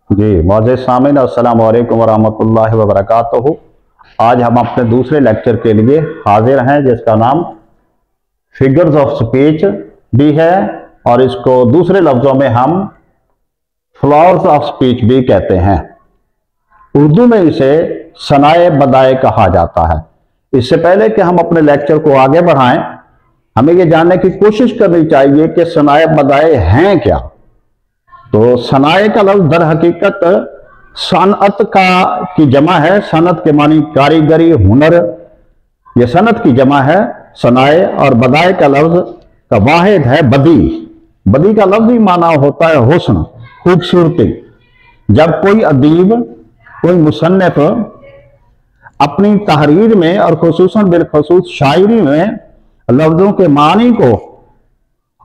जी मौजूद सामीन अस्सलाम वालेकुम वरहमतुल्लाहि वबरकातुहू। आज हम अपने दूसरे लेक्चर के लिए हाजिर हैं जिसका नाम फिगर्स ऑफ स्पीच भी है और इसको दूसरे लफ्जों में हम फ्लावर्स ऑफ स्पीच भी कहते हैं। उर्दू में इसे सनाए बदाए कहा जाता है। इससे पहले कि हम अपने लेक्चर को आगे बढ़ाएं, हमें ये जानने की कोशिश करनी चाहिए कि सनाए बदाए हैं क्या। तो सनाए का लफ्ज दर हकीकत सनअत का की जमा है। सनत के मानी कारीगरी, हुनर, ये सनत की जमा है सनाए। और बदाए का लफ्ज का वाहिद है बदी। बदी का लफ्जी माना होता है हुस्न, खूबसूरती। जब कोई अदीब, कोई मुसन्निफ अपनी तहरीर में और खुसूसन बिलखसूस शायरी में लफ्जों के मानी को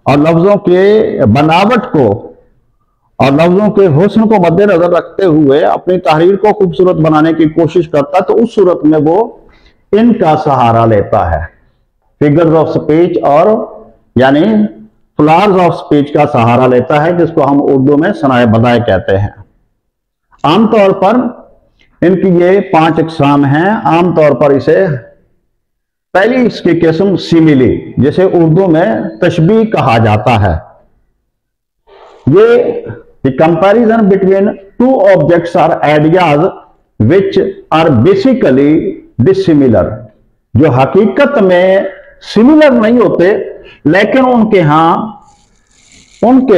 और लफ्जों के बनावट को और लफ्जों के हुस्न को मद्देनजर रखते हुए अपनी तहरीर को खूबसूरत बनाने की कोशिश करता है, तो उस सूरत में वो इनका सहारा लेता है। फिगर्स ऑफ स्पीच और यानी फ्लावर्स ऑफ स्पीच का सहारा लेता है, जिसको हम उर्दू में सनाए बदाए कहते हैं। आमतौर पर इनकी ये 5 इकसाम हैं। आमतौर पर इसे पहली इसकी किस्म सिमिली, जिसे उर्दू में तशबीह कहा जाता है। ये the comparison between two objects or ideas which are basically dissimilar, जो हकीकत में सिमिलर नहीं होते लेकिन उनके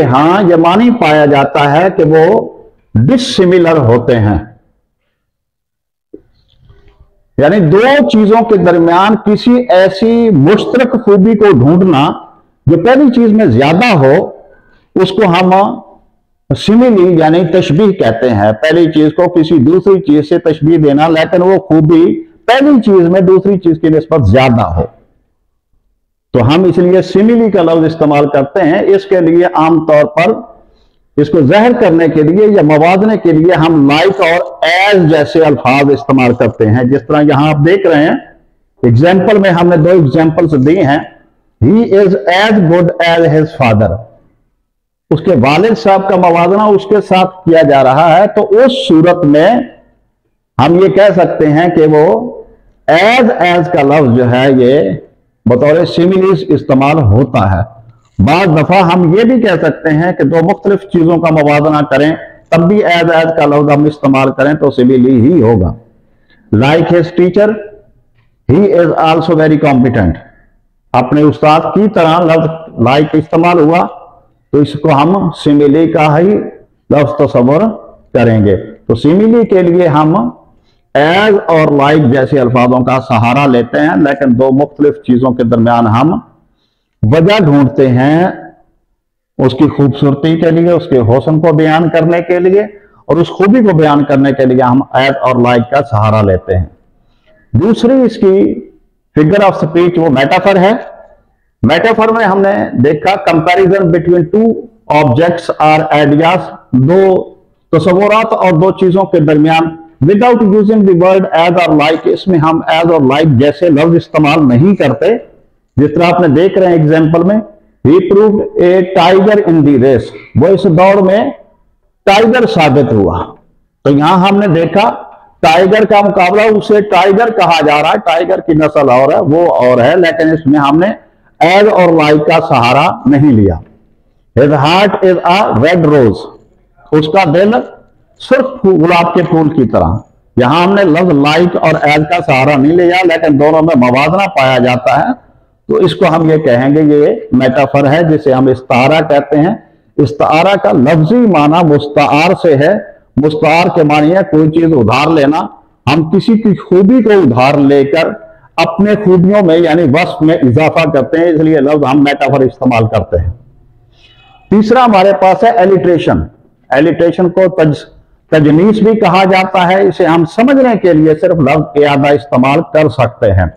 यहां यह मानी पाया जाता है कि वो डिसिमिलर होते हैं। यानी दो चीजों के दरमियान किसी ऐसी मुश्तरक खूबी को ढूंढना जो पहली चीज में ज्यादा हो, उसको हम सिमिली यानी तशबीह कहते हैं। पहली चीज को किसी दूसरी चीज से तशबीह देना, लेकिन वो खूबी पहली चीज में दूसरी चीज की निस्बत ज्यादा हो, तो हम इसलिए सिमिली का लफ्ज इस्तेमाल करते हैं। इसके लिए आमतौर पर इसको ज़ाहिर करने के लिए या मवाजने के लिए हम लाइक और एज जैसे अल्फाज इस्तेमाल करते हैं। जिस तरह यहां आप देख रहे हैं, एग्जाम्पल में हमने 2 एग्जाम्पल्स दी हैं। He is as good as his father, उसके वालिद साहब का मवाजना उसके साथ किया जा रहा है, तो उस सूरत में हम ये कह सकते हैं कि वो एज का लफ्ज जो है ये बतौर सिमिलीज इस्तेमाल होता है। बाद दफा हम ये भी कह सकते हैं कि 2 मुख्तलिफ चीजों का मवाजना करें, तब भी एज का लफ्ज हम इस्तेमाल करें तो सिमिली ही होगा। Like his teacher, he is also very competent, अपने उस्ताद की तरह लफ्ज लाइक इस्तेमाल हुआ, तो इसको हम सिमिली का ही लफ्ज तस्वर करेंगे। तो सिमिली के लिए हम एज और लाइक जैसे अल्फाजों का सहारा लेते हैं, लेकिन 2 मुख्तलिफ चीजों के दरमियान हम वजह ढूंढते हैं उसकी खूबसूरती के लिए, उसके हुस्न को बयान करने के लिए, और उस खूबी को बयान करने के लिए हम एज और लाइक का सहारा लेते हैं। दूसरी इसकी फिगर ऑफ स्पीच वो मेटाफर है। मेटाफर में हमने देखा कंपैरिजन बिटवीन 2 ऑब्जेक्ट्स और आइडियाज, 2 तस्वुरात और 2 चीजों के दरमियान without using the word as और लाइक। इसमें हम एज और लाइक जैसे लफ्ज इस्तेमाल नहीं करते। जिस तरह आपने देख रहे हैं एग्जाम्पल में, he proved a tiger in the race, वो इस दौड़ में टाइगर साबित हुआ। तो यहां हमने देखा टाइगर का मुकाबला, उसे टाइगर कहा जा रहा है, टाइगर की नस्ल और है, वो और है, लेकिन इसमें हमने एज और लाइक का सहारा नहीं लिया। His heart is a red rose, उसका दिल सुर्ख गुलाब के फूल की तरह। यहां हमने लफ्ज लाइक और एज का सहारा नहीं लिया, लेकिन दोनों में मवाजना पाया जाता है, तो इसको हम ये कहेंगे ये मेटाफर है, जिसे हम इस्तारा कहते हैं। इस्तारा का लफ्जी माना मुस्तार से है। मुस्तार के मानी है कोई चीज उधार लेना। हम किसी की खूबी को उधार लेकर अपने खूबियों में यानी वस्फ में इजाफा करते हैं, इसलिए लफ्ज हम मेटाफर इस्तेमाल करते हैं। तीसरा हमारे पास है एलिट्रेशन। एलिट्रेशन को तजनीस भी कहा जाता है। इसे हम समझने के लिए सिर्फ लफ्ज यादा इस्तेमाल कर सकते हैं।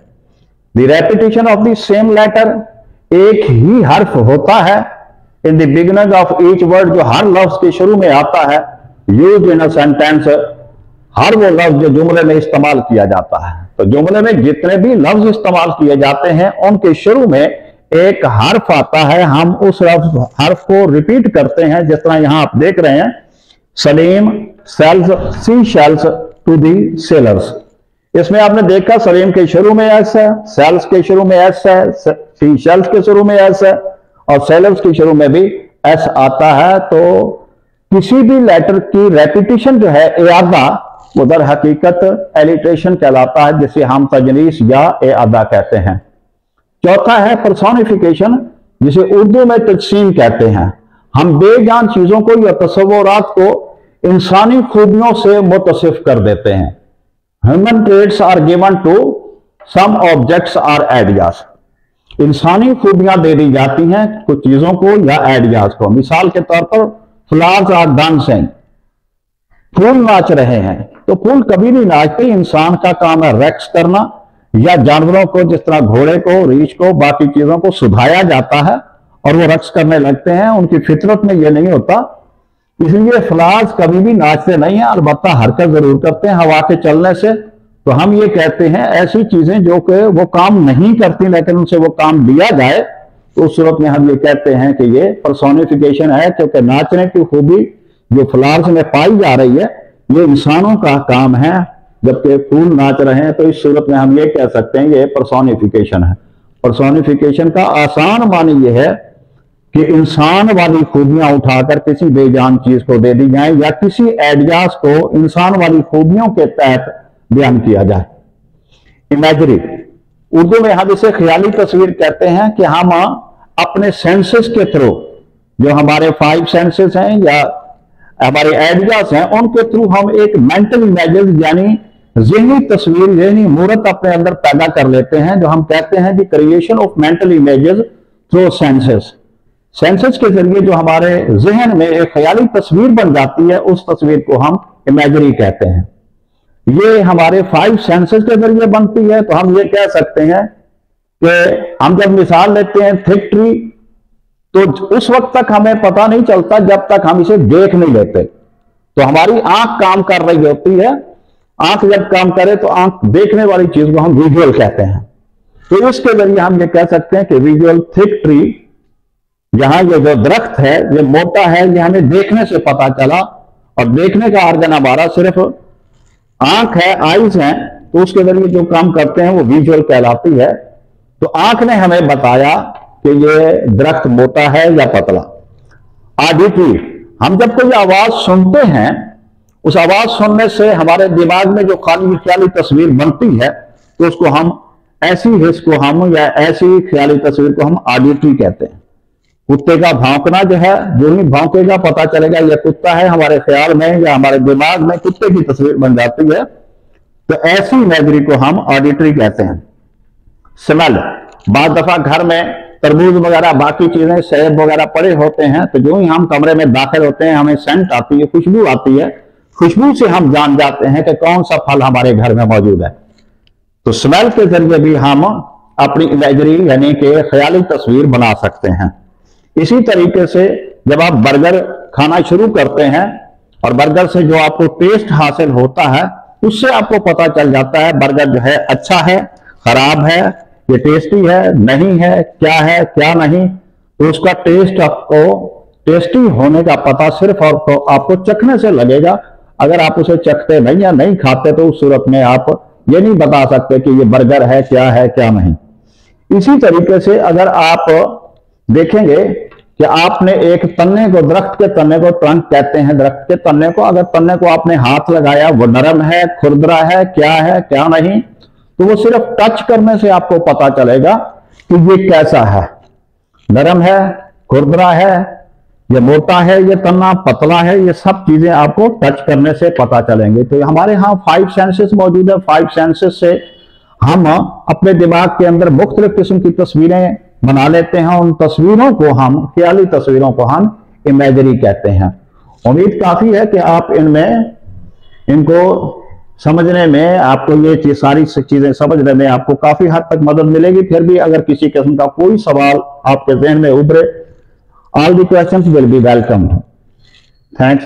The repetition of the same letter, एक ही हर्फ होता है in the beginning of each word, जो हर लफ्ज के शुरू में आता है। यूज्ड इन अ सेंटेंस, हर वो लफ्ज जो जुमले में इस्तेमाल किया जाता है। तो जुमले में जितने भी लफ्ज इस्तेमाल किए जाते हैं उनके शुरू में एक हर्फ आता है, हम उस हर्फ को रिपीट करते हैं। जिस तरह यहां आप देख रहे हैं, Salim sells sea shells to the sellers. इसमें आपने देखा सलीम के शुरू में एस है, सेल्स के शुरू में एस है, सी शेल्स के शुरू में एस है और सेलर्स के शुरू में भी एस आता है। तो किसी भी लेटर की रेपिटेशन जो है इयादा, वो दर हकीकत एलिट्रेशन कहलाता है, जिसे हम तजनीस या इयादा कहते हैं। चौथा है पर्सोनिफिकेशन, जिसे उर्दू में तजसीम कहते हैं। हम बेजान चीजों को या तस्वुरात को इंसानी खूबियों से मुतसिफ कर देते हैं। Human traits are given to some objects or ideas. इंसानी खूबियां दे दी जाती हैं कुछ चीजों को या आइडियाज को। मिसाल के तौर पर फ्लावर्स आर डांसिंग, फूल नाच रहे हैं। तो फूल कभी नहीं नाचते, इंसान का काम है रैक्स करना, या जानवरों को जिस तरह घोड़े को, रीछ को, बाकी चीजों को सुधाया जाता है और वो रक्स करने लगते हैं। उनकी फितरत में ये नहीं होता, इसलिए फ्लावर्स कभी भी नाचते नहीं है, अलबत्ता हरकत जरूर करते हैं हवा के चलने से। तो हम ये कहते हैं ऐसी चीजें जो कि वो काम नहीं करती लेकिन उनसे वो काम लिया जाए, तो उस सूरत में हम ये कहते हैं कि ये पर्सोनिफिकेशन है, क्योंकि नाचने की खूबी जो फ्लावर्स में पाई जा रही है ये इंसानों का काम है, जबकि फूल नाच रहे हैं। तो इस सूरत में हम ये कह सकते हैं ये पर्सोनिफिकेशन है। पर्सोनिफिकेशन का आसान मानी ये है कि इंसान वाली खूबियां उठाकर किसी बेजान चीज को दे दी जाए या किसी आइडियाज को इंसान वाली खूबियों के तहत बयान किया जाए। इमेजरी, उर्दू में हम इसे ख्याली तस्वीर कहते हैं कि हम अपने सेंसेस के थ्रू, जो हमारे 5 सेंसेस हैं या हमारे आइडियाज हैं, उनके थ्रू हम एक मेंटल इमेजेस यानी ज़हनी तस्वीर, ज़हनी मूरत अपने अंदर पैदा कर लेते हैं, जो हम कहते हैं कि creation of mental images through senses. Senses के जरिए जो हमारे जहन में एक ख्याली तस्वीर बन जाती है, उस तस्वीर को हम इमेजरी कहते हैं। ये हमारे 5 सेंसेस के जरिए बनती है। तो हम ये कह सकते हैं कि हम जब मिसाल लेते हैं थिक ट्री, तो उस वक्त तक हमें पता नहीं चलता जब तक हम इसे देख नहीं लेते। तो हमारी आंख काम कर रही होती है, आंख जब काम करे तो आंख देखने वाली चीज को हम विजुअल कहते हैं। तो इसके जरिए हम ये कह सकते हैं कि विजुअल थिक ट्री, यहां ये जो दरख्त है ये मोटा है, ये हमें देखने से पता चला, और देखने का आर्गन हमारा सिर्फ आंख है, आईज है, तो उसके जरिए जो काम करते हैं वो विजुअल कहलाती है। तो आंख ने हमें बताया कि ये दरख्त मोटा है या पतला। ऑडिटरी, हम जब कोई आवाज सुनते हैं, उस आवाज सुनने से हमारे दिमाग में जो ख्याली तस्वीर बनती है, तो उसको हम ऐसी हिस्स को हम या ऐसी ख्याली तस्वीर को हम ऑडिटरी कहते हैं। कुत्ते का भौंकना जो है, जो ही भौंकेगा पता चलेगा यह कुत्ता है, हमारे ख्याल में या हमारे दिमाग में कुत्ते की तस्वीर बन जाती है। तो ऐसी इमेजरी को हम ऑडिटरी कहते हैं। स्मेल, बाद दफा घर में तरबूज वगैरह बाकी चीजें सेब वगैरह पड़े होते हैं, तो जो ही हम कमरे में दाखिल होते हैं हमें सेंट आती है, खुशबू आती है, खुशबू से हम जान जाते हैं कि कौन सा फल हमारे घर में मौजूद है। तो स्मेल के जरिए भी हम अपनी इमेजरी यानी कि ख्याली तस्वीर बना सकते हैं। इसी तरीके से जब आप बर्गर खाना शुरू करते हैं और बर्गर से जो आपको टेस्ट हासिल होता है, उससे आपको पता चल जाता है बर्गर जो है अच्छा है, खराब है, ये टेस्टी है, नहीं है, क्या है, क्या नहीं। तो उसका टेस्ट आपको टेस्टी होने का पता सिर्फ और आपको चखने से लगेगा। अगर आप उसे चखते नहीं या नहीं खाते तो उस सूरत में आप ये नहीं बता सकते कि ये बर्गर है, क्या नहीं। इसी तरीके से अगर आप देखेंगे कि आपने एक तन्ने को, दरख्त के तन्ने को ट्रंक कहते हैं, दरख्त के तन्ने को, अगर तन्ने को आपने हाथ लगाया, वो नरम है, खुरदरा है, क्या नहीं, तो वो सिर्फ टच करने से आपको पता चलेगा कि ये कैसा है, नरम है, खुरदरा है, ये मोटा है, ये तन्ना पतला है, ये सब चीजें आपको टच करने से पता चलेंगे। तो हमारे यहाँ 5 सेंसेस मौजूद है। 5 सेंसेस से हम अपने दिमाग के अंदर मुख्तलिफ किस्म की तस्वीरें बना लेते हैं। उन तस्वीरों को हम, ख्याली तस्वीरों को हम इमेजरी कहते हैं। उम्मीद काफी है कि आप इनको समझने में, आपको ये सारी चीजें समझने में आपको काफी हद तक मदद मिलेगी। फिर भी अगर किसी किस्म का कोई सवाल आपके ज़हन में उभरे, all the questions will be welcomed. Thanks.